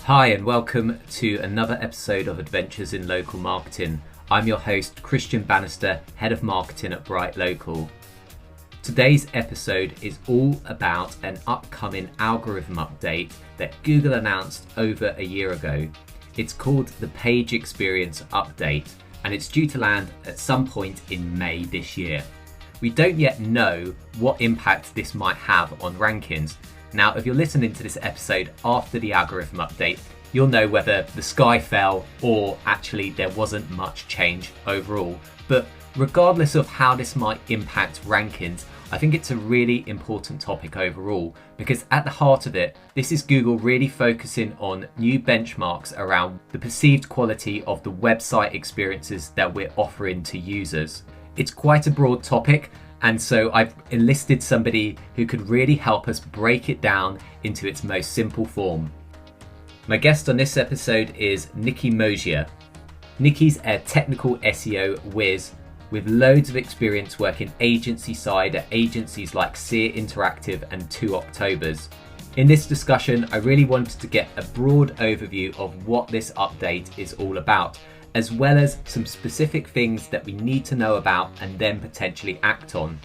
Hi and welcome to another episode of Adventures in Local Marketing. I'm your host, Christian Bannister, Head of Marketing at BrightLocal. Today's episode is all about an upcoming algorithm update that Google announced over a year ago. It's called the Page Experience Update and it's due to land at some point in May this year. We don't yet know what impact this might have on rankings. Now, if you're listening to this episode after the algorithm update, you'll know whether the sky fell or actually there wasn't much change overall. But regardless of how this might impact rankings, I think it's a really important topic overall because at the heart of it, this is Google really focusing on new benchmarks around the perceived quality of the website experiences that we're offering to users. It's quite a broad topic, and so I've enlisted somebody who could really help us break it down into its most simple form. My guest on this episode is Niki Mosier. Niki's a technical SEO whiz with loads of experience working agency side at agencies like Sear Interactive and 2 Octobers. In this discussion, I really wanted to get a broad overview of what this update is all about, as well as some specific things that we need to know about and then potentially act on.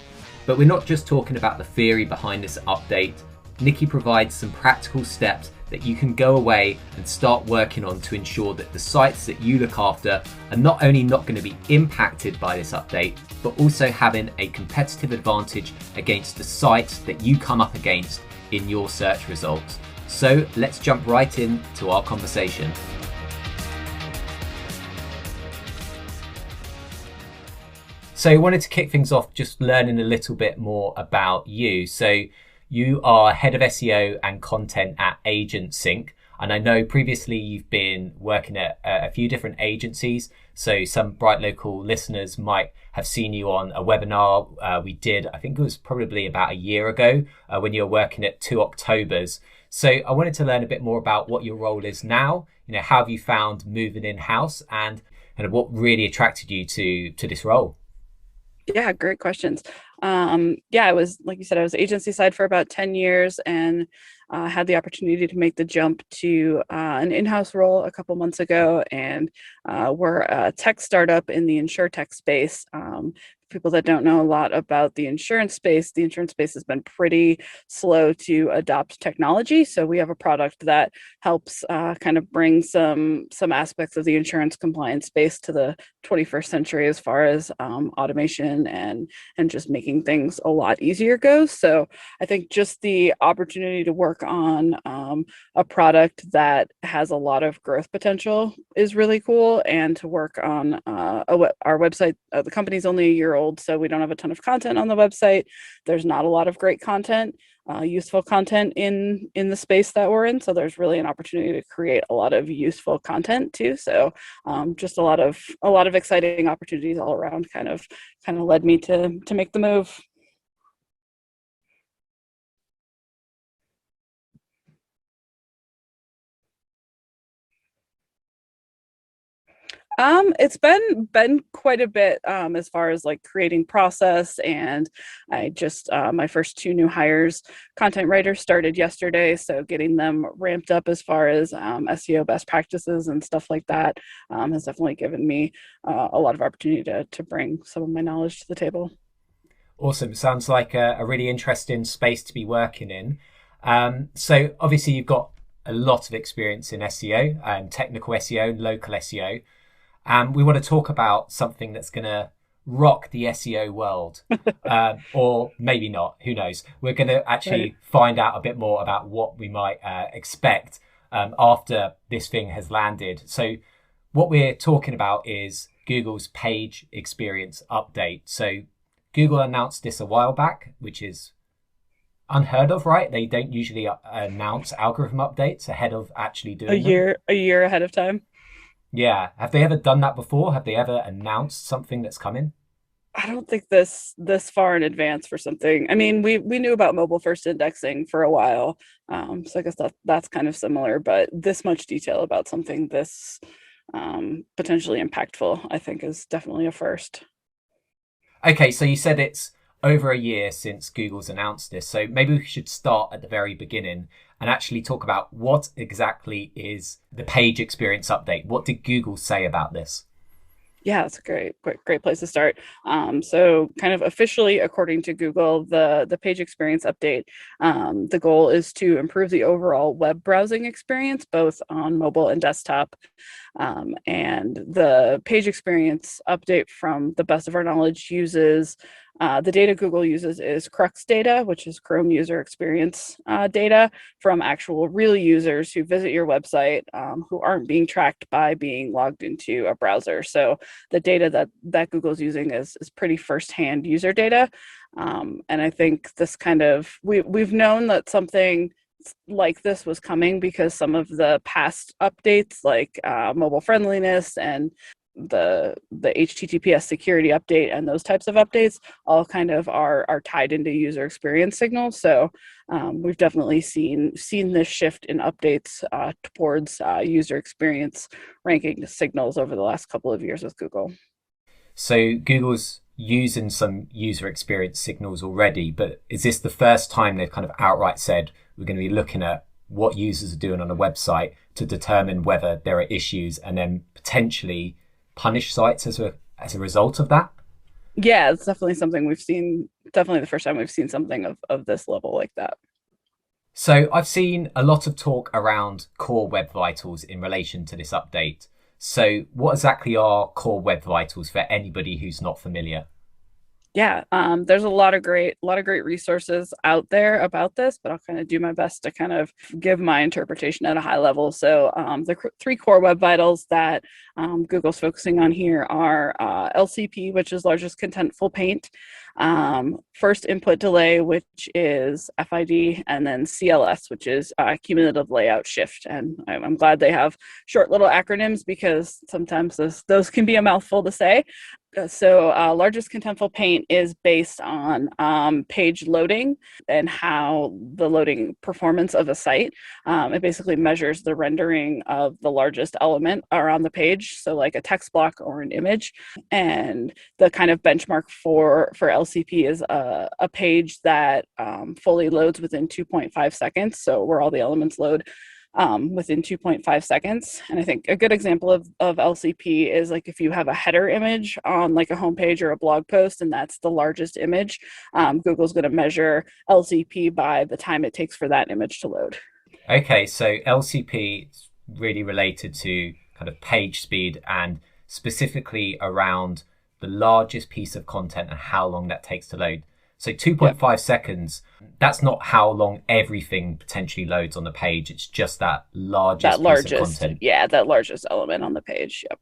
But we're not just talking about the theory behind this update. Niki provides some practical steps that you can go away and start working on to ensure that the sites that you look after are not only not going to be impacted by this update, but also having a competitive advantage against the sites that you come up against in your search results. So let's jump right into our conversation. So I wanted to kick things off just learning a little bit more about you. So you are Head of SEO and Content at AgentSync. And I know previously you've been working at a few different agencies. So some BrightLocal listeners might have seen you on a webinar we did, I think it was probably about a year ago when you were working at 2 Octobers. So I wanted to learn a bit more about what your role is now. How have you found moving in-house and what really attracted you to this role? Yeah, great questions. I was, like you said, I was agency side for about 10 years and had the opportunity to make the jump to an in-house role a couple months ago. And we're a tech startup in the insurtech space. People that don't know a lot about the insurance space has been pretty slow to adopt technology. So we have a product that helps kind of bring some aspects of the insurance compliance space to the 21st century as far as automation and just making things a lot easier goes. So I think just the opportunity to work on a product that has a lot of growth potential is really cool, and to work on our website. The company's only a year old, so we don't have a ton of content on the website. There's not a lot of great content, useful content in the space that we're in. So there's really an opportunity to create a lot of useful content too. So just a lot of exciting opportunities all around kind of led me to make the move. It's been quite a bit as far as like creating process, and I just my first 2 new hires, content writers, started yesterday, so getting them ramped up as far as SEO best practices and stuff like that has definitely given me a lot of opportunity to bring some of my knowledge to the table. Awesome. Sounds like a really interesting space to be working in. So obviously you've got a lot of experience in SEO and technical SEO, local SEO. We want to talk about something that's going to rock the SEO world, or maybe not, who knows. We're going to actually find out a bit more about what we might expect after this thing has landed. So what we're talking about is Google's Page Experience Update. So Google announced this a while back, which is unheard of, right? They don't usually announce algorithm updates ahead of actually doing a year ahead of time. Yeah. Have they ever done that before? Have they ever announced something that's coming? I don't think this far in advance for something. I mean, we knew about mobile first indexing for a while, so I guess that's kind of similar. But this much detail about something this potentially impactful, I think, is definitely a first. Okay, so you said it's over a year since Google's announced this, so maybe we should start at the very beginning and actually talk about what exactly is the page experience update. What did Google say about this? Yeah, it's a great place to start. So kind of officially, according to Google, the page experience update, the goal is to improve the overall web browsing experience, both on mobile and desktop. And the page experience update, from the best of our knowledge, uses the data Google uses is Crux data, which is Chrome user experience data from actual real users who visit your website, who aren't being tracked by being logged into a browser. So the data that Google's using is pretty firsthand user data. And I think this kind of, we've known that something like this was coming because some of the past updates, like mobile friendliness and the HTTPS security update and those types of updates, all kind of are tied into user experience signals. So we've definitely seen this shift in updates towards user experience ranking signals over the last couple of years with Google. So Google's using some user experience signals already, but is this the first time they've kind of outright said we're going to be looking at what users are doing on a website to determine whether there are issues and then potentially punish sites as a result of that? Yeah, it's definitely something we've seen. Definitely the first time we've seen something of this level like that. So I've seen a lot of talk around core web vitals in relation to this update. So what exactly are core web vitals for anybody who's not familiar? Yeah, there's a lot of great resources out there about this, but I'll kind of do my best to kind of give my interpretation at a high level. So the three core web vitals that Google's focusing on here are LCP, which is largest contentful paint, first input delay, which is FID, and then CLS, which is cumulative layout shift. And I'm glad they have short little acronyms because sometimes those can be a mouthful to say. So largest contentful paint is based on page loading and how the loading performance of a site. It basically measures the rendering of the largest element around the page, so like a text block or an image. And the kind of benchmark for LCP is a page that fully loads within 2.5 seconds, so where all the elements load within 2.5 seconds. And I think a good example of LCP is like if you have a header image on like a homepage or a blog post, and that's the largest image, Google's going to measure LCP by the time it takes for that image to load. Okay, so LCP is really related to kind of page speed and specifically around the largest piece of content and how long that takes to load. So 2.5 seconds, that's not how long everything potentially loads on the page. It's just that largest piece of content. Yeah, that largest element on the page. Yep.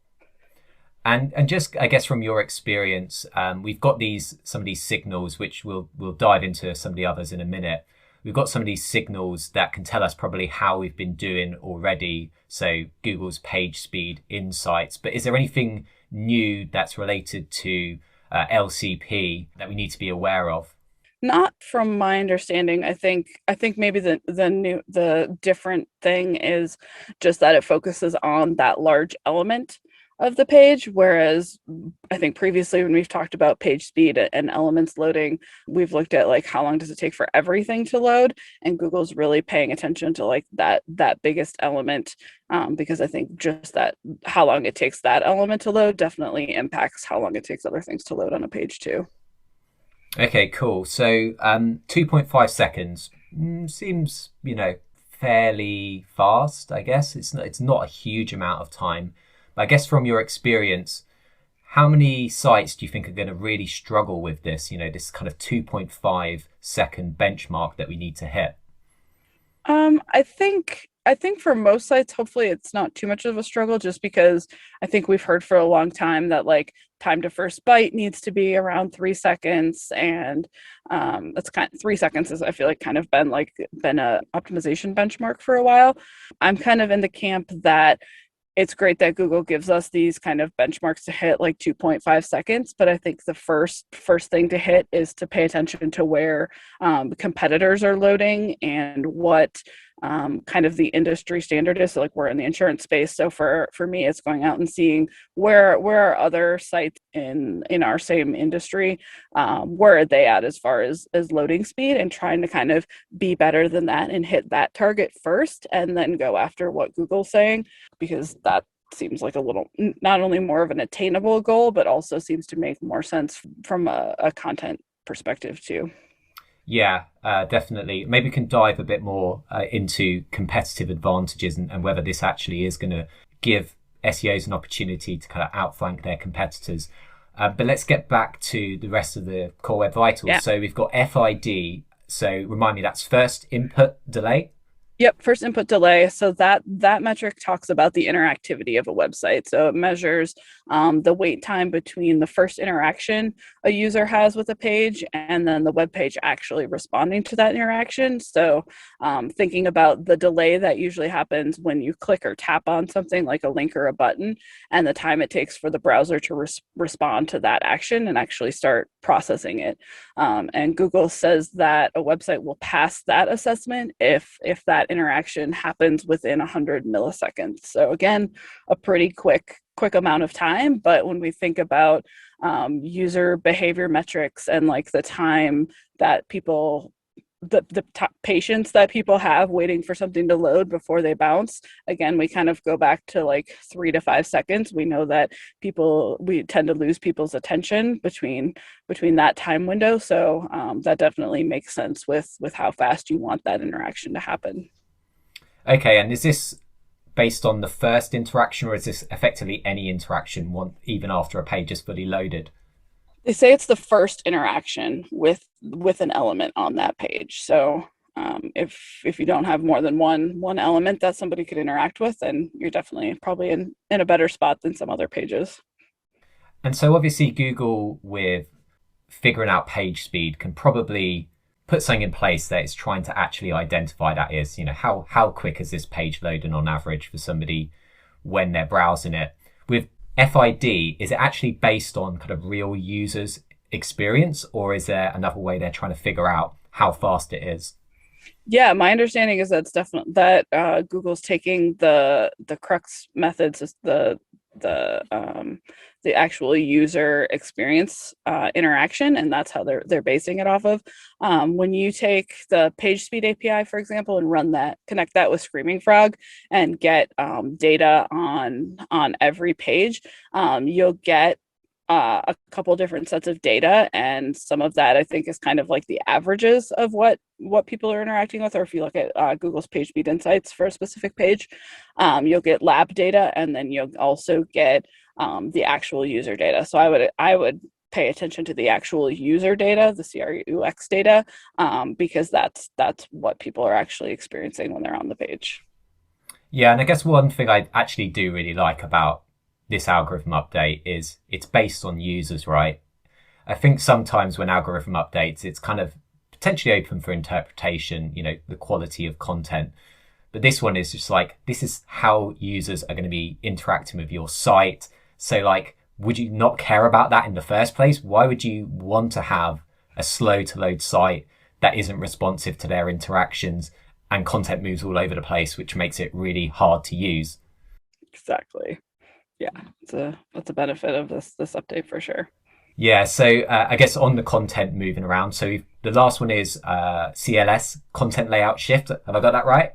And just, I guess, from your experience, we've got some of these signals, which we'll dive into some of the others in a minute. We've got some of these signals that can tell us probably how we've been doing already. So Google's page speed insights. But is there anything new that's related to LCP that we need to be aware of? Not from my understanding. I think maybe the different thing is just that it focuses on that large element of the page, whereas I think previously when we've talked about page speed and elements loading, we've looked at like how long does it take for everything to load, and Google's really paying attention to like that biggest element, because I think just that how long it takes that element to load definitely impacts how long it takes other things to load on a page too. Okay, cool. So 2.5 seconds seems, fairly fast, I guess. It's not a huge amount of time. But I guess from your experience, how many sites do you think are going to really struggle with this, this kind of 2.5 second benchmark that we need to hit? I think for most sites, hopefully it's not too much of a struggle, just because I think we've heard for a long time that like time to first byte needs to be around 3 seconds, and that's kind of 3 seconds is, I feel like, kind of been a optimization benchmark for a while. I'm kind of in the camp that it's great that Google gives us these kind of benchmarks to hit like 2.5 seconds, but I think the first thing to hit is to pay attention to where competitors are loading and what kind of the industry standard is. So like we're in the insurance space. So for me, it's going out and seeing where are other sites in our same industry, where are they at as far as loading speed, and trying to kind of be better than that and hit that target first, and then go after what Google's saying, because that seems like a little, not only more of an attainable goal, but also seems to make more sense from a content perspective too. Yeah, definitely. Maybe we can dive a bit more into competitive advantages and whether this actually is going to give SEOs an opportunity to kind of outflank their competitors. But let's get back to the rest of the core web vitals. Yeah. So we've got FID. So remind me, that's first input delay. Yep, first input delay. So that metric talks about the interactivity of a website. So it measures the wait time between the first interaction a user has with a page and then the web page actually responding to that interaction. So thinking about the delay that usually happens when you click or tap on something like a link or a button, and the time it takes for the browser to respond to that action and actually start processing it. And Google says that a website will pass that assessment if that interaction happens within 100 milliseconds. So again, a pretty quick amount of time. But when we think about user behavior metrics and like the time that people, the patience that people have waiting for something to load before they bounce, again, we kind of go back to like 3 to 5 seconds. We know that we tend to lose people's attention between that time window. So that definitely makes sense with how fast you want that interaction to happen. Okay, and is this based on the first interaction, or is this effectively any interaction even after a page is fully loaded? They say it's the first interaction with an element on that page. So if you don't have more than one element that somebody could interact with, then you're definitely probably in a better spot than some other pages. And so obviously Google, with figuring out page speed, can probably put something in place that is trying to actually identify that is, how quick is this page loading on average for somebody when they're browsing it. With FID, is it actually based on kind of real users' experience, or is there another way they're trying to figure out how fast it is? Yeah, my understanding is that's definitely that Google's taking the crux methods, the actual user experience interaction, and that's how they're basing it off of. When you take the page speed API, for example, and connect that with Screaming Frog and get data on every page, you'll get a couple different sets of data, and some of that I think is kind of like the averages of what people are interacting with. Or if you look at Google's page speed insights for a specific page, you'll get lab data, and then you'll also get the actual user data. So I would pay attention to the actual user data, the CRUX data, because that's what people are actually experiencing when they're on the page. Yeah, and I guess one thing I actually do really like about this algorithm update is it's based on users, right? I think sometimes when algorithm updates, it's kind of potentially open for interpretation, the quality of content. But this one is just like, this is how users are going to be interacting with your site. So like, would you not care about that in the first place? Why would you want to have a slow to load site that isn't responsive to their interactions and content moves all over the place, which makes it really hard to use? Exactly. Yeah, that's a benefit of this update for sure. Yeah, so I guess on the content moving around, so the last one is CLS, content layout shift. Have I got that right?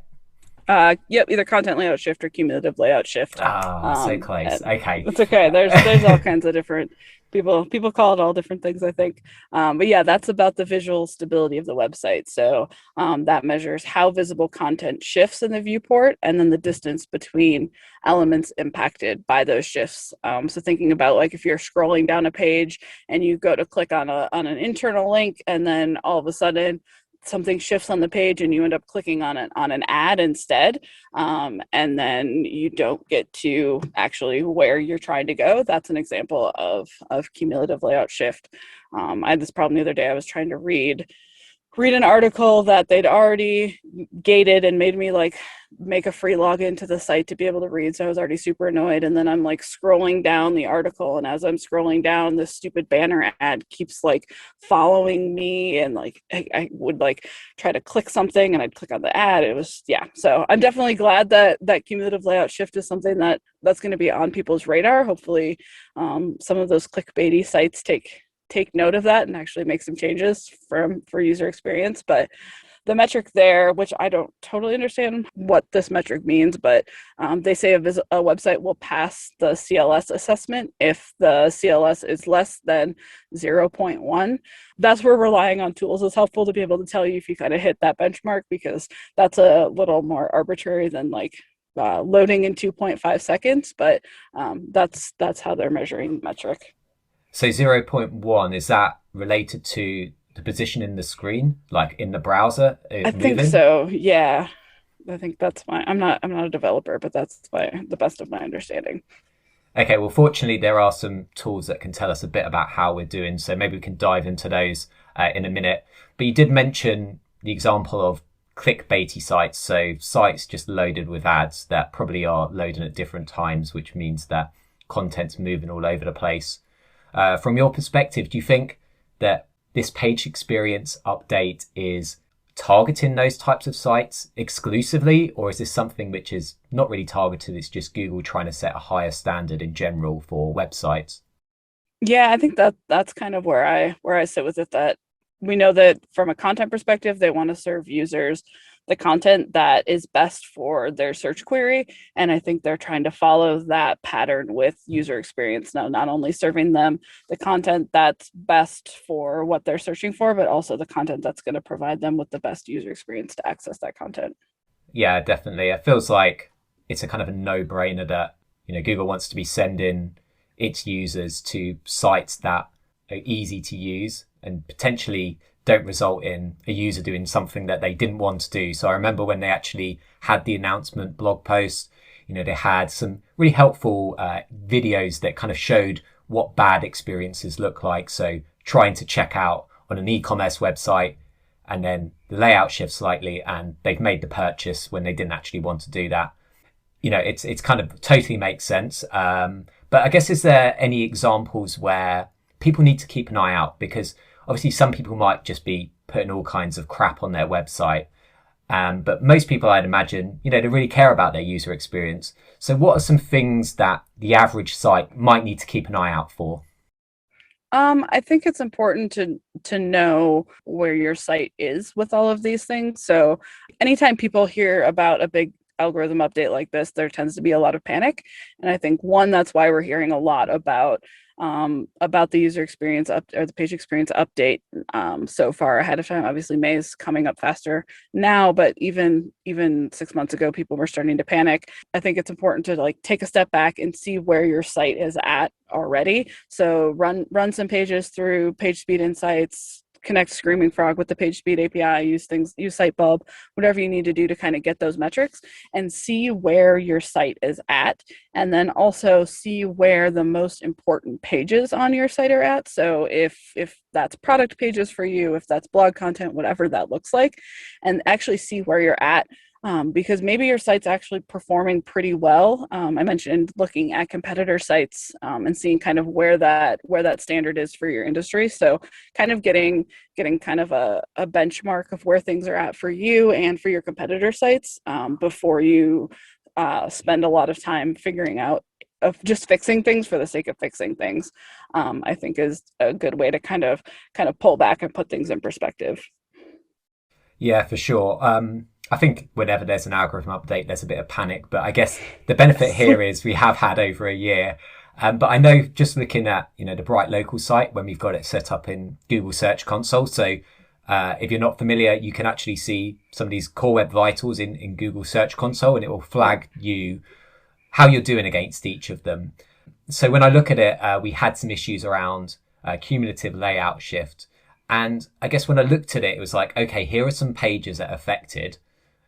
Yep, either content layout shift or cumulative layout shift. So close. Okay. It's okay. There's all kinds of different people call it all different things, I think. But yeah, that's about the visual stability of the website. So that measures how visible content shifts in the viewport, and then the distance between elements impacted by those shifts. So thinking about like if you're scrolling down a page and you go to click on an internal link, and then all of a sudden something shifts on the page and you end up clicking on an ad instead, and then you don't get to actually where you're trying to go. That's an example of cumulative layout shift. I had this problem the other day. I was trying to read read an article that they'd already gated and made me like make a free login to the site to be able to read. So I was already super annoyed. And then I'm like scrolling down the article. And as I'm scrolling down, this stupid banner ad keeps like following me. And like I would like try to click something and I'd click on the ad. It was, yeah. So I'm definitely glad that that cumulative layout shift is something that's going to be on people's radar. Hopefully some of those clickbaity sites take note of that and actually make some changes for user experience. But the metric there, which I don't totally understand what this metric means, but they say a website will pass the CLS assessment if the CLS is less than 0.1. That's where relying on tools is helpful to be able to tell you if you kind of hit that benchmark, because that's a little more arbitrary than like loading in 2.5 seconds, but that's how they're measuring the metric. So 0.1, is that related to the position in the screen, like in the browser? I think so. Yeah. I think that's I'm not a developer, but that's the best of my understanding. Okay, well, fortunately, there are some tools that can tell us a bit about how we're doing. So maybe we can dive into those in a minute. But you did mention the example of clickbaity sites. So sites just loaded with ads that probably are loading at different times, which means that content's moving all over the place. From your perspective, do you think that this page experience update is targeting those types of sites exclusively, or is this something which is not really targeted? It's just Google trying to set a higher standard in general for websites? Yeah, I think that's kind of where I sit with it, that we know that from a content perspective, they want to serve users the content that is best for their search query. And I think they're trying to follow that pattern with user experience. Now, not only serving them the content that's best for what they're searching for, but also the content that's going to provide them with the best user experience to access that content. Yeah, definitely. It feels like it's a kind of a no-brainer that, Google wants to be sending its users to sites that are easy to use and potentially don't result in a user doing something that they didn't want to do. So I remember when they actually had the announcement blog post, they had some really helpful videos that kind of showed what bad experiences look like. So trying to check out on an e-commerce website and then the layout shifts slightly and they've made the purchase when they didn't actually want to do that. It's kind of totally makes sense. But I guess, is there any examples where people need to keep an eye out? Because obviously some people might just be putting all kinds of crap on their website. But most people, I'd imagine, they really care about their user experience. So what are some things that the average site might need to keep an eye out for? I think it's important to know where your site is with all of these things. So anytime people hear about a big algorithm update like this, there tends to be a lot of panic. And I think that's why we're hearing a lot about the user experience or the page experience update so far ahead of time. Obviously, May is coming up faster now, but even 6 months ago, people were starting to panic. I think it's important to like take a step back and see where your site is at already. So run some pages through PageSpeed Insights, connect Screaming Frog with the PageSpeed API, use Sitebulb, whatever you need to do to kind of get those metrics and see where your site is at. And then also see where the most important pages on your site are at. So if that's product pages for you, if that's blog content, whatever that looks like, and actually see where you're at. Because maybe your site's actually performing pretty well. I mentioned looking at competitor sites and seeing kind of where that standard is for your industry. So kind of getting kind of a benchmark of where things are at for you and for your competitor sites before you spend a lot of time figuring out of just fixing things for the sake of fixing things. I think is a good way to kind of pull back and put things in perspective. Yeah, for sure. I think whenever there's an algorithm update, there's a bit of panic. But I guess the benefit here is we have had over a year. But I know just looking at, the BrightLocal site when we've got it set up in Google Search Console. So if you're not familiar, you can actually see some of these core web vitals in Google Search Console, and it will flag you how you're doing against each of them. So when I look at it, we had some issues around cumulative layout shift. And I guess when I looked at it, it was like, okay, here are some pages that are affected.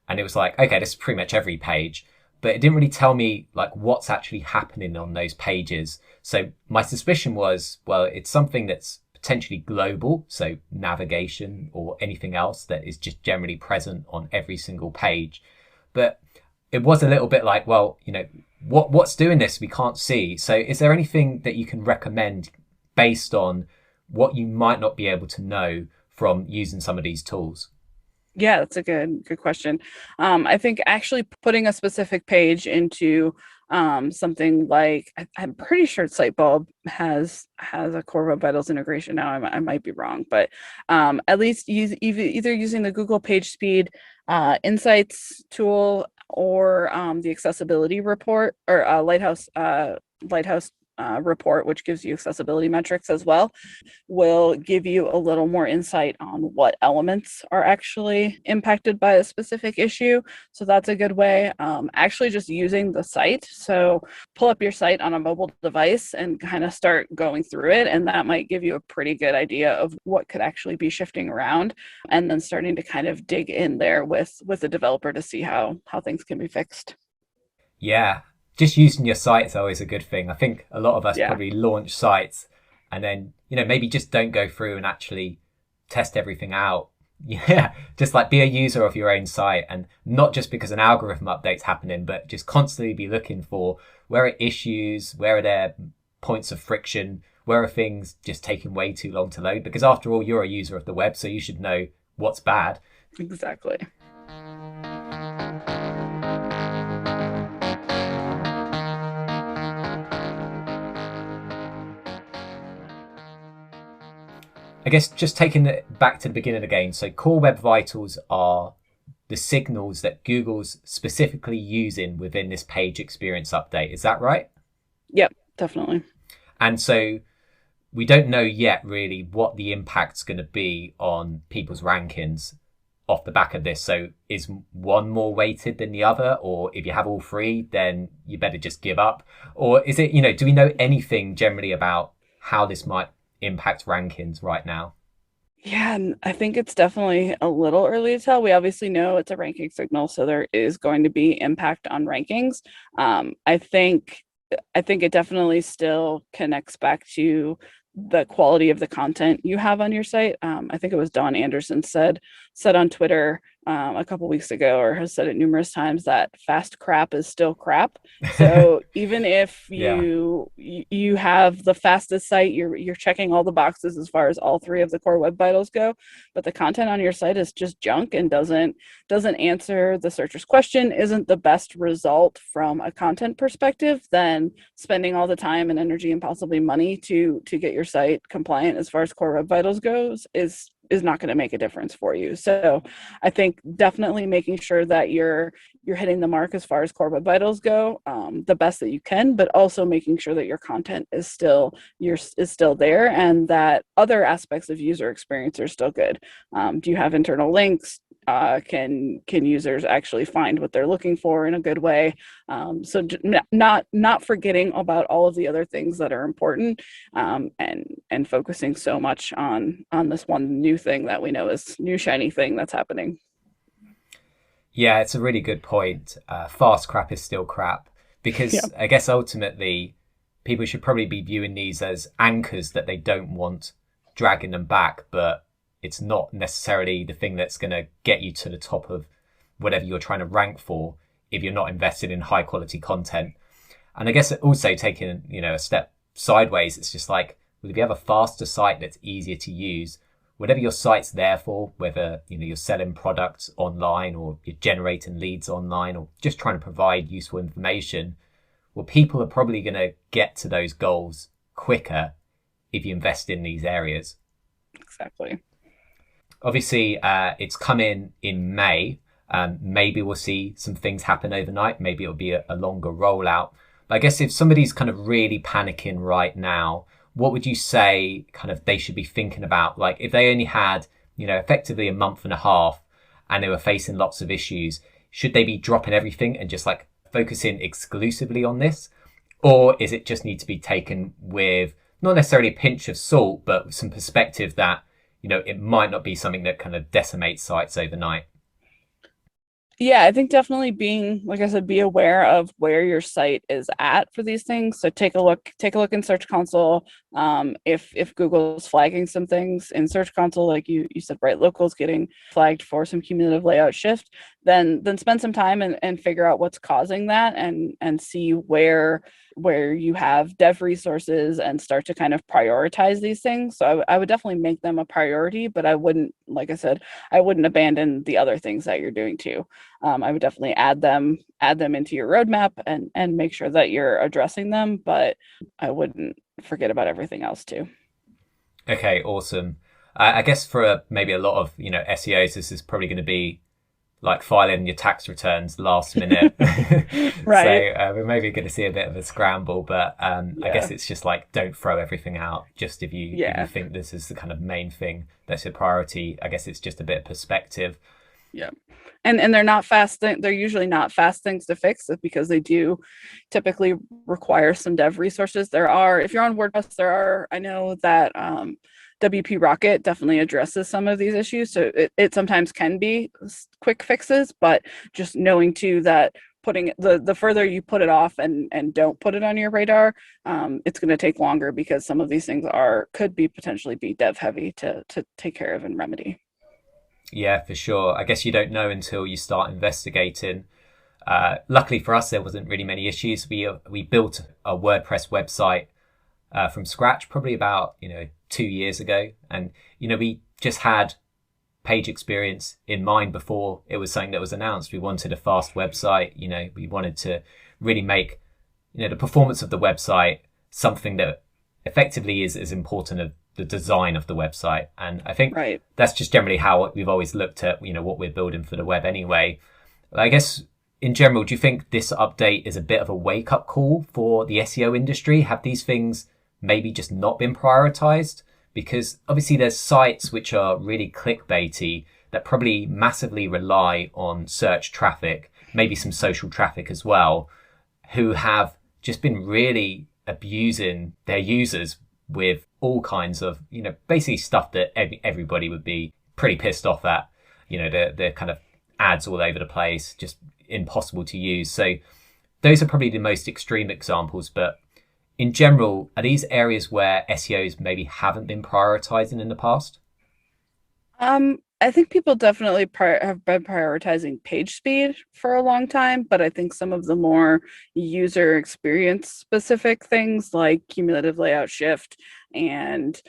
And it was like, okay, this is pretty much every page, but it didn't really tell me like what's actually happening on those pages. So my suspicion was, well, it's something that's potentially global, so navigation or anything else that is just generally present on every single page. But it was a little bit like, well, what's doing this? We can't see. So is there anything that you can recommend based on what you might not be able to know from using some of these tools? Yeah, that's a good question. I think actually putting a specific page into something like I'm pretty sure Sitebulb has a Core Web Vitals integration now. I might be wrong, but at least either using the Google Page Speed Insights tool or the accessibility report or Lighthouse report, which gives you accessibility metrics as well, will give you a little more insight on what elements are actually impacted by a specific issue. So that's a good way. Actually just using the site. So pull up your site on a mobile device and kind of start going through it. And that might give you a pretty good idea of what could actually be shifting around. And then starting to kind of dig in there with the developer to see how things can be fixed. Yeah. Just using your site is always a good thing. I think a lot of us probably launch sites and then, maybe just don't go through and actually test everything out. Yeah. Just like be a user of your own site, and not just because an algorithm update's happening, but just constantly be looking for where are issues, where are there points of friction, where are things just taking way too long to load? Because after all, you're a user of the web, so you should know what's bad. Exactly. I guess just taking it back to the beginning again. So Core Web Vitals are the signals that Google's specifically using within this page experience update. Is that right? Yep, definitely. And so we don't know yet really what the impact's going to be on people's rankings off the back of this. So is one more weighted than the other? Or if you have all three, then you better just give up? Or is it, do we know anything generally about how this might impact rankings right now? Yeah, and I think it's definitely a little early to tell. We obviously know it's a ranking signal, so there is going to be impact on rankings. I think it definitely still connects back to the quality of the content you have on your site. I think it was Don Anderson said on Twitter a couple weeks ago, or has said it numerous times, that fast crap is still crap. So even if you have the fastest site, you're checking all the boxes as far as all three of the Core Web Vitals go, but the content on your site is just junk and doesn't answer the searcher's question, isn't the best result from a content perspective, then spending all the time and energy and possibly money to get your site compliant as far as Core Web Vitals goes is not going to make a difference for you. So I think definitely making sure that you're hitting the mark as far as Core Web Vitals go, the best that you can, but also making sure that your content is still there, and that other aspects of user experience are still good. Do you have internal links? Can users actually find what they're looking for in a good way? So not forgetting about all of the other things that are important, and focusing so much on this one new thing that we know is new shiny thing that's happening. Yeah, it's a really good point. Fast crap is still crap, because I guess ultimately people should probably be viewing these as anchors that they don't want dragging them back, but it's not necessarily the thing that's going to get you to the top of whatever you're trying to rank for if you're not invested in high quality content. And I guess also taking, a step sideways, it's just like, well, if you have a faster site that's easier to use, whatever your site's there for, whether, you're selling products online or you're generating leads online or just trying to provide useful information, well, people are probably going to get to those goals quicker if you invest in these areas. Exactly. Obviously, it's come in May. Maybe we'll see some things happen overnight. Maybe it'll be a longer rollout. But I guess if somebody's kind of really panicking right now, what would you say kind of they should be thinking about? Like if they only had, effectively a month and a half and they were facing lots of issues, should they be dropping everything and just like focusing exclusively on this? Or is it just need to be taken with not necessarily a pinch of salt, but some perspective that, it might not be something that kind of decimates sites overnight? Yeah, I think definitely being, like I said, be aware of where your site is at for these things. So take a look in Search Console. If Google's flagging some things in Search Console, like you said, BrightLocal is getting flagged for some cumulative layout shift, then spend some time and figure out what's causing that and see where you have dev resources and start to kind of prioritize these things. So I would definitely make them a priority, but I wouldn't, like I said, I wouldn't abandon the other things that you're doing too. I would definitely add them into your roadmap and make sure that you're addressing them, but I wouldn't forget about everything else too. Okay, awesome. I guess for maybe a lot of, SEOs, this is probably going to be like filing your tax returns last minute. So Right. we're maybe going to see a bit of a scramble, but I guess Yeah. it's just like, don't throw everything out. Just if you Yeah. think this is the kind of main thing that's a priority, I guess it's just a bit of perspective. Yeah. And they're not fast they're usually not fast things to fix because they do typically require some dev resources. There are, if you're on WordPress, there are, I know that WP Rocket definitely addresses some of these issues. So it sometimes can be quick fixes, but just knowing too that putting the further you put it off and don't put it on your radar, it's going to take longer because some of these things could be potentially be dev heavy to take care of and remedy. Yeah, for sure. I guess you don't know until you start investigating. Luckily for us, there wasn't really many issues. We built a WordPress website from scratch, probably about 2 years ago, and we just had page experience in mind before it was something that was announced. We wanted a fast website. We wanted to really make the performance of the website something that effectively is as important as the design of the website. And I think Right. that's just generally how we've always looked at what we're building for the web anyway. I guess in general, do you think this update is a bit of a wake up call for the SEO industry? Have these things maybe just not been prioritized? Because obviously there's sites which are really clickbaity that probably massively rely on search traffic, maybe some social traffic as well, who have just been really abusing their users with all kinds of, basically stuff that everybody would be pretty pissed off at. The kind of ads all over the place, just impossible to use. So those are probably the most extreme examples. But in general, are these areas where SEOs maybe haven't been prioritizing in the past? I think people definitely have been prioritizing page speed for a long time, but I think some of the more user experience specific things like cumulative layout shift and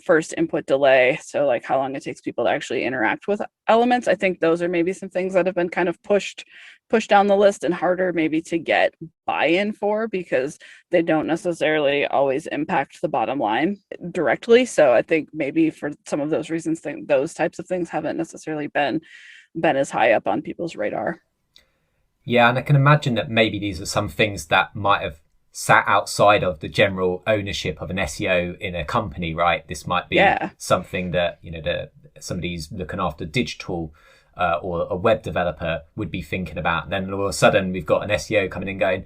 first input delay, so like how long it takes people to actually interact with elements, I think those are maybe some things that have been kind of pushed down the list and harder maybe to get buy-in for because they don't necessarily always impact the bottom line directly. So I think maybe for some of those reasons, those types of things haven't necessarily been as high up on people's radar. Yeah, and I can imagine that maybe these are some things that might have sat outside of the general ownership of an SEO in a company, right? This might be Yeah. something that, somebody's looking after digital or a web developer would be thinking about. And then all of a sudden we've got an SEO coming in going,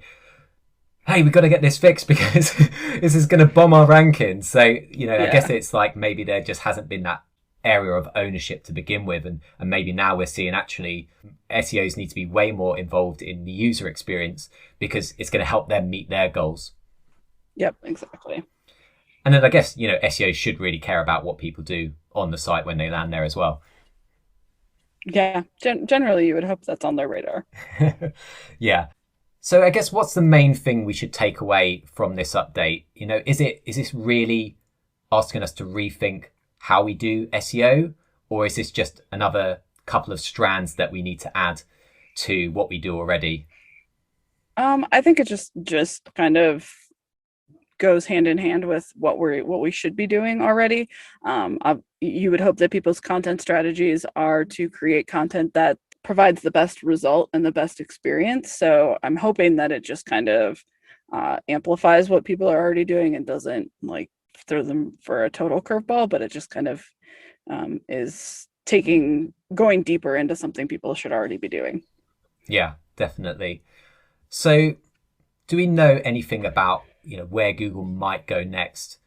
hey, we've got to get this fixed because this is going to bomb our rankings. So, I guess Yeah. it's like maybe there just hasn't been that area of ownership to begin with. And maybe now we're seeing actually SEOs need to be way more involved in the user experience because it's going to help them meet their goals. Yep, exactly. And then I guess, SEOs should really care about what people do on the site when they land there as well. Yeah. Generally, you would hope that's on their radar. Yeah. So I guess what's the main thing we should take away from this update? Is this really asking us to rethink how we do SEO, or is this just another couple of strands that we need to add to what we do already? I think it just kind of goes hand in hand with what we should be doing already. You would hope that people's content strategies are to create content that provides the best result and the best experience. So I'm hoping that it just kind of amplifies what people are already doing and doesn't like throw them for a total curveball, but it just kind of is going deeper into something people should already be doing. Yeah, definitely. So do we know anything about, where Google might go next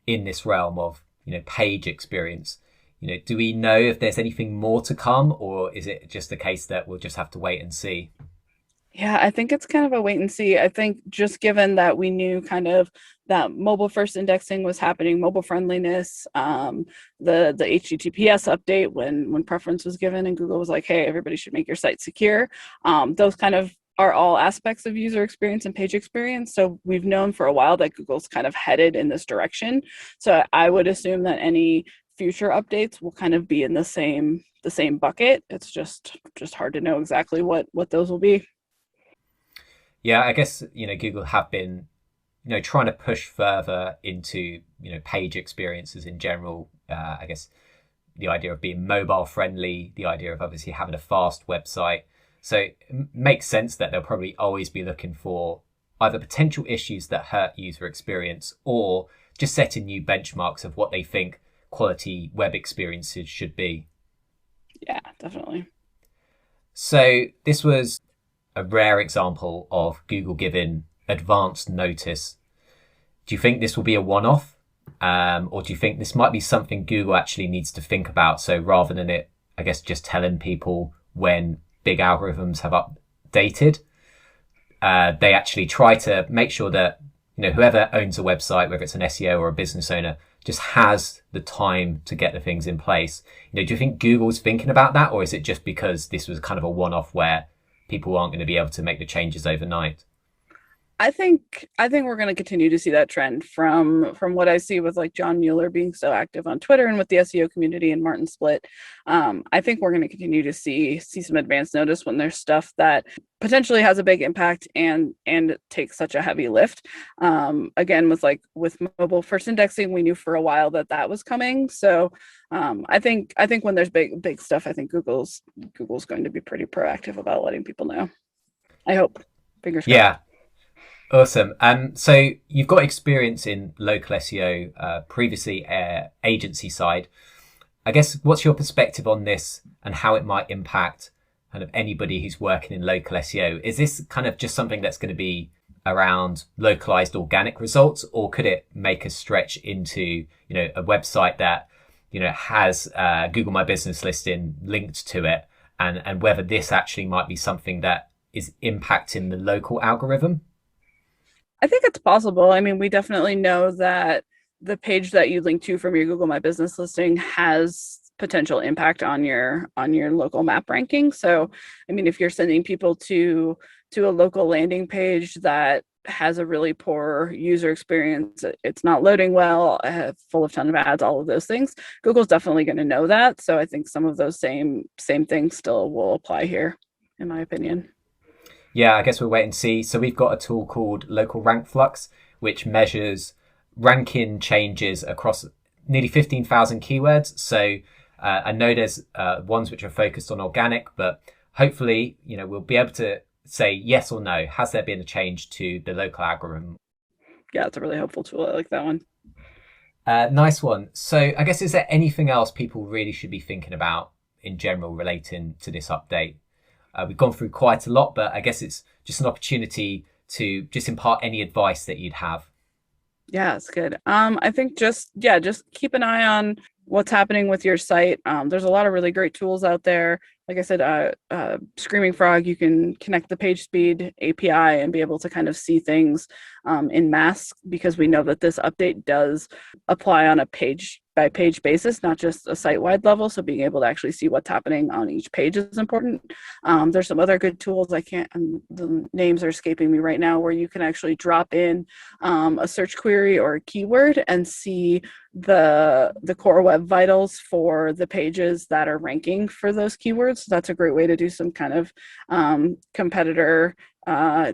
in this realm of, page experience? do we know if there's anything more to come, or is it just a case that we'll just have to wait and see? Yeah, I think it's kind of a wait and see. I think just given that we knew kind of that mobile first indexing was happening, mobile friendliness, the HTTPS update when preference was given and Google was like, hey, everybody should make your site secure. Those kind of are all aspects of user experience and page experience. So we've known for a while that Google's kind of headed in this direction. So I would assume that any future updates will kind of be in the same bucket. It's just hard to know exactly what those will be. Yeah, I guess, Google have been, trying to push further into, page experiences in general. I guess the idea of being mobile friendly, the idea of obviously having a fast website. So it makes sense that they'll probably always be looking for either potential issues that hurt user experience or just setting new benchmarks of what they think quality web experiences should be. Yeah, definitely. So this was a rare example of Google giving advanced notice. Do you think this will be a one-off? Or do you think this might be something Google actually needs to think about? So rather than it, I guess, just telling people when big algorithms have updated, they actually try to make sure that, whoever owns a website, whether it's an SEO or a business owner, just has the time to get the things in place. Do you think Google's thinking about that? Or is it just because this was kind of a one-off where people aren't going to be able to make the changes overnight? I think we're going to continue to see that trend from what I see with like John Mueller being so active on Twitter and with the SEO community and Martin Split. I think we're going to continue to see some advance notice when there's stuff that potentially has a big impact and takes such a heavy lift. Again, with mobile first indexing, we knew for a while that was coming. So I think when there's big stuff, I think Google's going to be pretty proactive about letting people know. I hope. Fingers crossed. Yeah. Awesome. So you've got experience in local SEO, previously agency side. I guess what's your perspective on this and how it might impact kind of anybody who's working in local SEO? Is this kind of just something that's going to be around localized organic results, or could it make a stretch into, a website that, has Google My Business listing linked to it, and whether this actually might be something that is impacting the local algorithm? I think it's possible. I mean, we definitely know that the page that you link to from your Google My Business listing has potential impact on your local map ranking. So, I mean, if you're sending people to a local landing page that has a really poor user experience, it's not loading well, full of ton of ads, all of those things, Google's definitely going to know that. So I think some of those same things still will apply here, in my opinion. Yeah, I guess we'll wait and see. So we've got a tool called Local Rank Flux, which measures ranking changes across nearly 15,000 keywords. So I know there's ones which are focused on organic, but hopefully, we'll be able to say yes or no. Has there been a change to the local algorithm? Yeah, it's a really helpful tool. I like that one. Nice one. So I guess, is there anything else people really should be thinking about in general relating to this update? We've gone through quite a lot, but I guess it's just an opportunity to just impart any advice that you'd have. Yeah, it's good. I think just keep an eye on what's happening with your site. There's a lot of really great tools out there. Like I said, Screaming Frog, you can connect the page speed API and be able to kind of see things in mass, because we know that this update does apply on a page by page basis, not just a site-wide level. So being able to actually see what's happening on each page is important. There's some other good tools. The names are escaping me right now, where you can actually drop in a search query or a keyword and see the core web vitals for the pages that are ranking for those keywords. So that's a great way to do some kind of competitor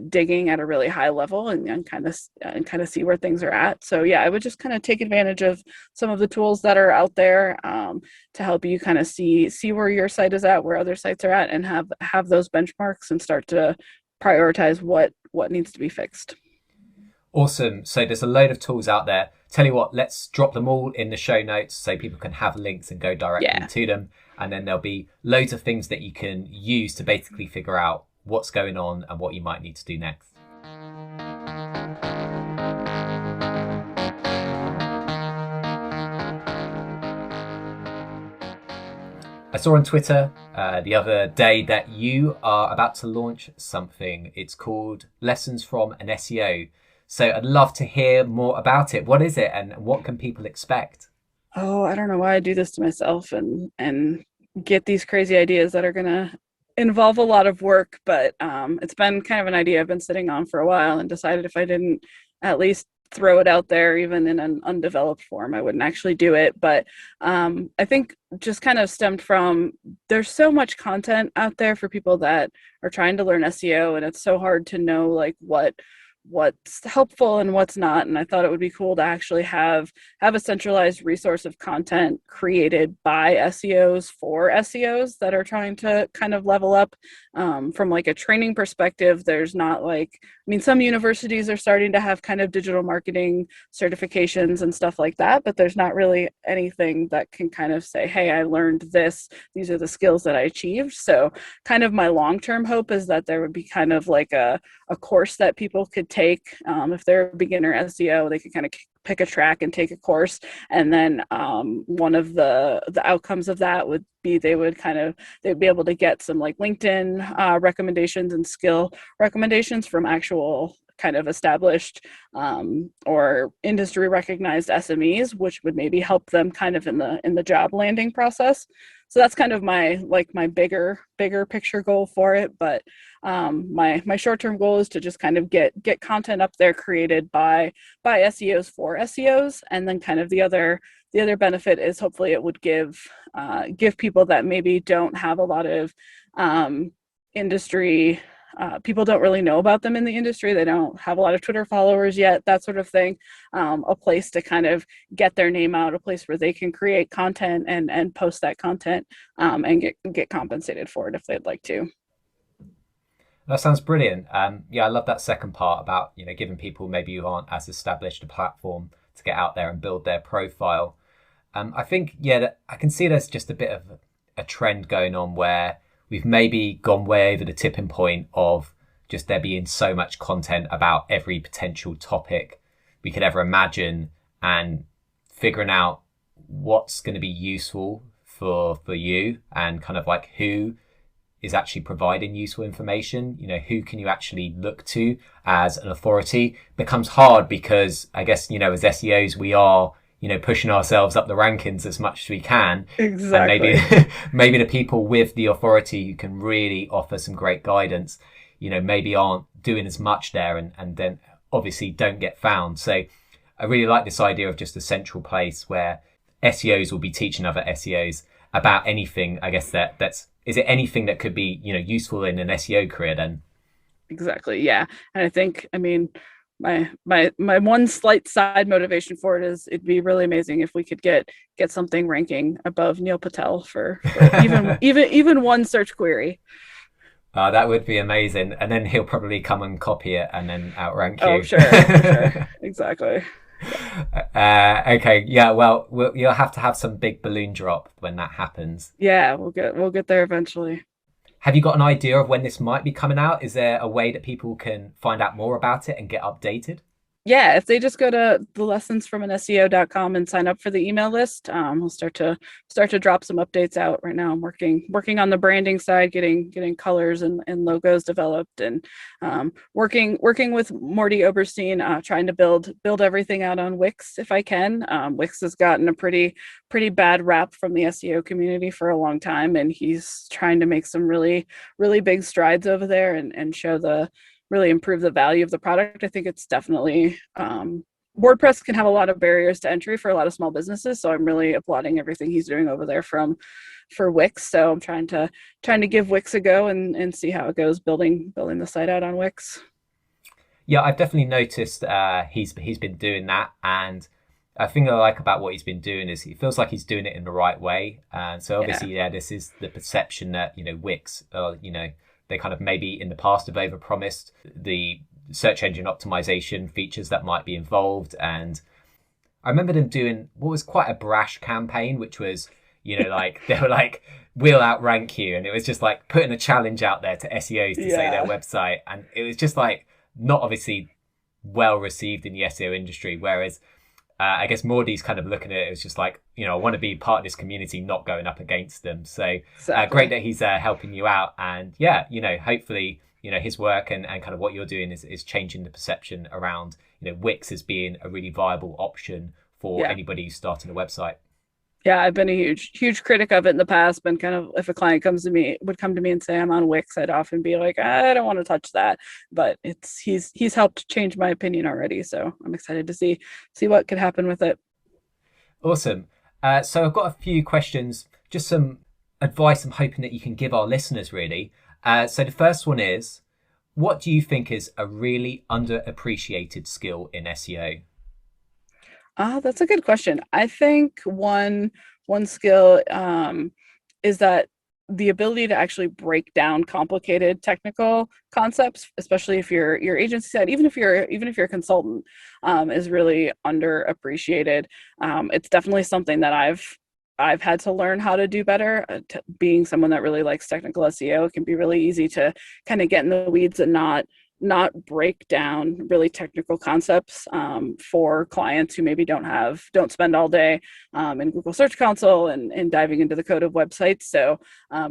digging at a really high level and kind of see where things are at. So yeah, I would just kind of take advantage of some of the tools that are out there to help you kind of see where your site is at, where other sites are at, and have those benchmarks and start to prioritize what needs to be fixed. Awesome. So there's a load of tools out there. Tell you what, let's drop them all in the show notes so people can have links and go directly to them. And then there'll be loads of things that you can use to basically figure out what's going on and what you might need to do next. I saw on Twitter the other day that you are about to launch something. It's called Lessons from an SEO. So I'd love to hear more about it. What is it and what can people expect? Oh, I don't know why I do this to myself and get these crazy ideas that are gonna involve a lot of work, but it's been kind of an idea I've been sitting on for a while and decided if I didn't at least throw it out there, even in an undeveloped form, I wouldn't actually do it. But I think just kind of stemmed from there's so much content out there for people that are trying to learn SEO, and it's so hard to know like what's helpful and what's not. And I thought it would be cool to actually have a centralized resource of content created by SEOs for SEOs that are trying to kind of level up. From like a training perspective, there's not like, I mean, some universities are starting to have kind of digital marketing certifications and stuff like that, but there's not really anything that can kind of say, hey, I learned this, these are the skills that I achieved. So kind of my long-term hope is that there would be kind of like a course that people could take. If they're a beginner SEO, they could kind of pick a track and take a course. And then one of the outcomes of that would be they'd be able to get some like LinkedIn recommendations and skill recommendations from actual kind of established or industry recognized SMEs, which would maybe help them kind of in the job landing process. So that's kind of my bigger picture goal for it. But my short-term goal is to just kind of get content up there created by SEOs for SEOs. And then kind of the other benefit is hopefully it would give people that maybe don't have a lot of industry, people don't really know about them in the industry. They don't have a lot of Twitter followers yet, that sort of thing. A place to kind of get their name out, a place where they can create content and post that content and get compensated for it if they'd like to. That sounds brilliant. Yeah, I love that second part about, giving people maybe who aren't as established a platform to get out there and build their profile. I think, that I can see there's just a bit of a trend going on where we've maybe gone way over the tipping point of just there being so much content about every potential topic we could ever imagine, and figuring out what's going to be useful for you and kind of like who is actually providing useful information, who can you actually look to as an authority becomes hard because I guess, as SEOs, we are, pushing ourselves up the rankings as much as we can. Exactly. And maybe the people with the authority who can really offer some great guidance, maybe aren't doing as much there and then obviously don't get found. So I really like this idea of just a central place where SEOs will be teaching other SEOs about anything, I guess is it anything that could be, useful in an SEO career then? Exactly. Yeah. And I think, I mean, my one slight side motivation for it is it'd be really amazing if we could get something ranking above Neil Patel for even one search query. That would be amazing. And then he'll probably come and copy it and then outrank you. Oh, sure. Exactly. Okay. Yeah. Well, you'll have to have some big balloon drop when that happens. Yeah, we'll get there eventually. Have you got an idea of when this might be coming out? Is there a way that people can find out more about it and get updated? Yeah, if they just go to the lessonsfromanseo.com and sign up for the email list, we'll start to drop some updates out. Right now I'm working on the branding side, getting colors and logos developed, and working with Morty Oberstein, trying to build everything out on Wix if I can. Wix has gotten a pretty bad rap from the SEO community for a long time, and he's trying to make some really big strides over there and really improve the value of the product. I think it's definitely, WordPress can have a lot of barriers to entry for a lot of small businesses. So I'm really applauding everything he's doing over there for Wix. So I'm trying to give Wix a go and see how it goes building the site out on Wix. Yeah, I've definitely noticed he's been doing that, and I think I like about what he's been doing is he feels like he's doing it in the right way. And so obviously, this is the perception that, Wix, they kind of maybe in the past have overpromised the search engine optimization features that might be involved. And I remember them doing what was quite a brash campaign, which was, like they were like, we'll outrank you. And it was just like putting a challenge out there to SEOs to say their website. And it was just like not obviously well received in the SEO industry. Whereas I guess Mordy's kind of looking at it as just like, I want to be part of this community, not going up against them. So great that he's helping you out. And yeah, hopefully, his work and kind of what you're doing is changing the perception around, Wix as being a really viable option for anybody who's starting a website. Yeah, I've been a huge critic of it in the past. Been kind of, if a client would come to me and say I'm on Wix, I'd often be like, I don't want to touch that. But he's helped change my opinion already. So I'm excited to see what could happen with it. Awesome. So I've got a few questions, just some advice I'm hoping that you can give our listeners, really. So the first one is, what do you think is a really underappreciated skill in SEO? That's a good question. I think one skill is that the ability to actually break down complicated technical concepts, especially if you're your agency side, even if you're a consultant, is really underappreciated. It's definitely something that I've had to learn how to do better. Being someone that really likes technical SEO, it can be really easy to kind of get in the weeds and not break down really technical concepts for clients who maybe don't spend all day in Google Search Console and diving into the code of websites. So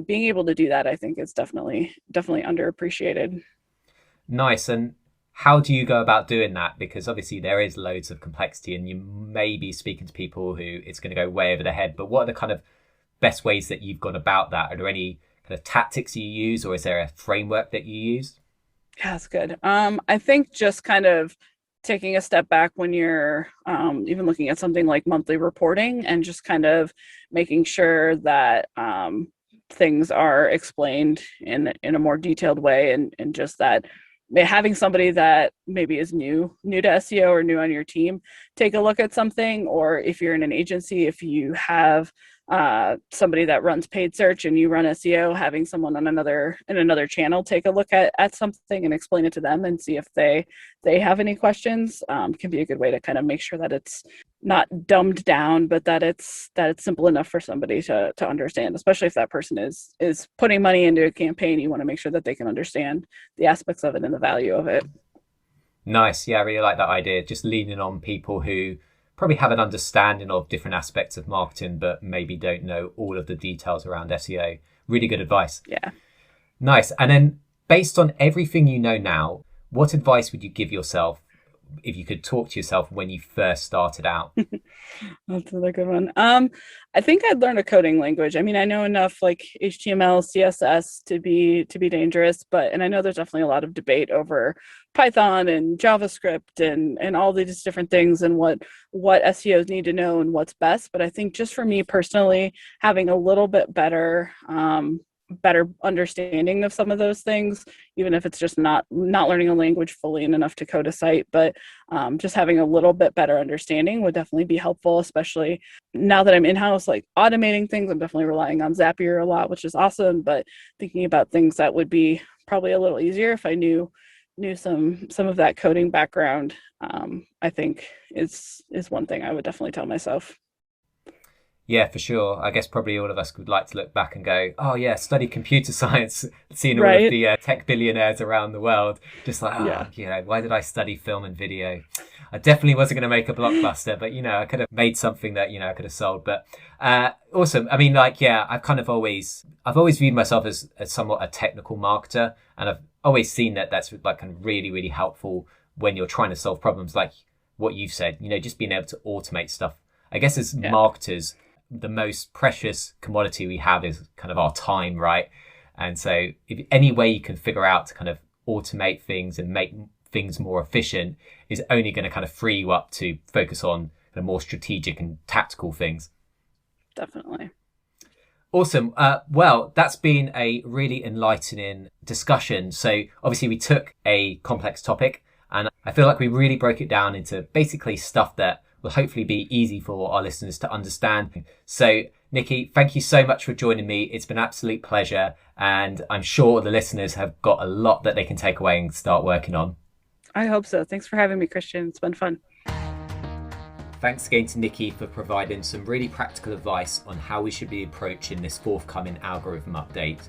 being able to do that, I think, is definitely underappreciated. Nice. And how do you go about doing that? Because obviously there is loads of complexity and you may be speaking to people who it's going to go way over their head. But what are the kind of best ways that you've gone about that? Are there any kind of tactics you use, or is there a framework that you use? Yeah, that's good. I think just kind of taking a step back when you're even looking at something like monthly reporting, and just kind of making sure that things are explained in a more detailed way, and just that having somebody that maybe is new to SEO or new on your team take a look at something, or if you're in an agency, if you have somebody that runs paid search and you run SEO, having someone on another channel take a look at something and explain it to them and see if they have any questions can be a good way to kind of make sure that it's not dumbed down, but that it's simple enough for somebody to understand, especially if that person is putting money into a campaign. You want to make sure that they can understand the aspects of it and the value of it. Nice. Yeah, I really like that idea. Just leaning on people who probably have an understanding of different aspects of marketing, but maybe don't know all of the details around SEO. Really good advice. Yeah. Nice. And then based on everything you know now, what advice would you give yourself if you could talk to yourself when you first started out? That's another good one. I think I'd learn a coding language. I mean, I know enough like HTML, CSS to be dangerous, and I know there's definitely a lot of debate over Python and JavaScript and all these different things and what SEOs need to know and what's best. But I think just for me personally, having a little bit better understanding of some of those things, even if it's just not learning a language fully and enough to code a site, but just having a little bit better understanding would definitely be helpful, especially now that I'm in-house, like automating things. I'm definitely relying on Zapier a lot, which is awesome, but thinking about things that would be probably a little easier if I knew some of that coding background, I think is one thing I would definitely tell myself. Yeah, for sure. I guess probably all of us would like to look back and go, oh yeah, study computer science, seeing all of the tech billionaires around the world. Just like, why did I study film and video? I definitely wasn't going to make a blockbuster, but I could have made something that, I could have sold. But awesome. I mean, I've always viewed myself as somewhat a technical marketer, and I've always seen that that's like kind of really, really helpful when you're trying to solve problems like what you've said, just being able to automate stuff. I guess as marketers, the most precious commodity we have is kind of our time, right? And so if any way you can figure out to kind of automate things and make things more efficient is only going to kind of free you up to focus on the more strategic and tactical things. Definitely. Awesome. Well, that's been a really enlightening discussion. So obviously we took a complex topic, and I feel like we really broke it down into basically stuff that will hopefully be easy for our listeners to understand. So Niki, thank you so much for joining me. It's been an absolute pleasure, and I'm sure the listeners have got a lot that they can take away and start working on. I hope so. Thanks for having me, Christian. It's been fun. Thanks again to Niki for providing some really practical advice on how we should be approaching this forthcoming algorithm update.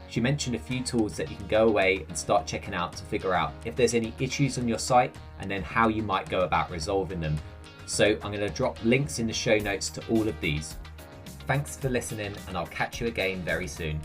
She mentioned a few tools that you can go away and start checking out to figure out if there's any issues on your site, and then how you might go about resolving them. So I'm going to drop links in the show notes to all of these. Thanks for listening, and I'll catch you again very soon.